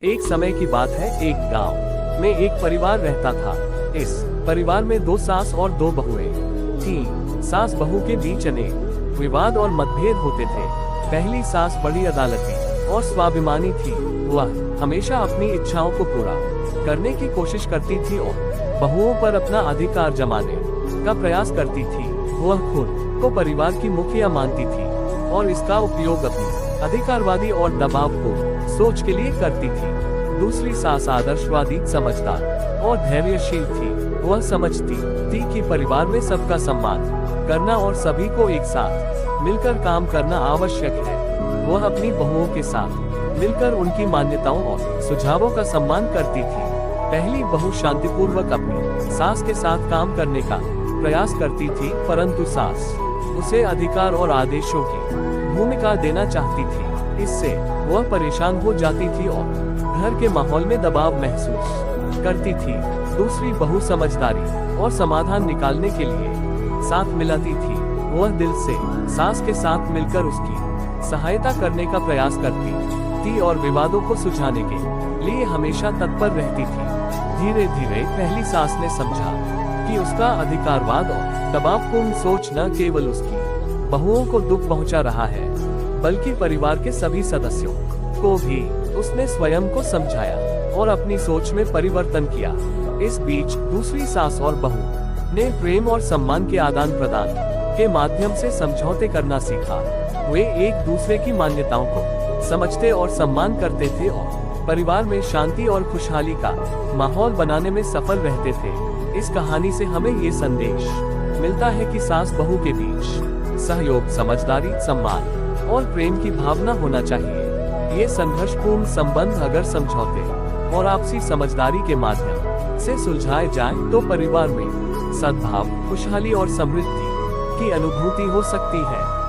एक समय की बात है, एक गांव में एक परिवार रहता था। इस परिवार में 2 सास और 2 बहुएं थीं। सास बहू के बीच अनेक विवाद और मतभेद होते थे। पहली सास बड़ी अदालती और स्वाभिमानी थी। वह हमेशा अपनी इच्छाओं को पूरा करने की कोशिश करती थी और बहुओं पर अपना अधिकार जमाने का प्रयास करती थी। वह खुद को परिवार की मुखिया मानती थी और इसका उपयोग अपनी अधिकारवादी और दबाव को सोच के लिए करती थी। दूसरी सास आदर्शवादी, समझदार और धैर्यशील थी। वह समझती थी कि परिवार में सबका सम्मान करना और सभी को एक साथ मिलकर काम करना आवश्यक है। वह अपनी बहुओं के साथ मिलकर उनकी मान्यताओं और सुझावों का सम्मान करती थी। पहली बहू शांतिपूर्वक अपनी सास के साथ काम करने का प्रयास करती थी, परंतु सास उसे अधिकार और आदेशों की भूमिका देना चाहती थी। इससे वह परेशान हो जाती थी और घर के माहौल में दबाव महसूस करती थी। दूसरी बहू समझदारी और समाधान निकालने के लिए साथ मिलाती थी। वह दिल से सास के साथ मिलकर उसकी सहायता करने का प्रयास करती थी और विवादों को सुलझाने के लिए हमेशा तत्पर रहती थी। धीरे धीरे पहली सास ने समझा कि उसका अधिकारवाद और दबावपूर्ण सोच न केवल उसकी बहुओं को दुख पहुंचा रहा है, बल्कि परिवार के सभी सदस्यों को भी। उसने स्वयं को समझाया और अपनी सोच में परिवर्तन किया। इस बीच दूसरी सास और बहू ने प्रेम और सम्मान के आदान प्रदान के माध्यम से समझौते करना सीखा। वे एक दूसरे की मान्यताओं को समझते और सम्मान करते थे और परिवार में शांति और खुशहाली का माहौल बनाने में सफल रहते थे। इस कहानी से हमें ये संदेश मिलता है कि सास बहू के बीच सहयोग, समझदारी, सम्मान और प्रेम की भावना होना चाहिए। ये संघर्षपूर्ण संबंध अगर समझौते और आपसी समझदारी के माध्यम से सुलझाए जाएं, तो परिवार में सद्भाव, खुशहाली और समृद्धि की अनुभूति हो सकती है।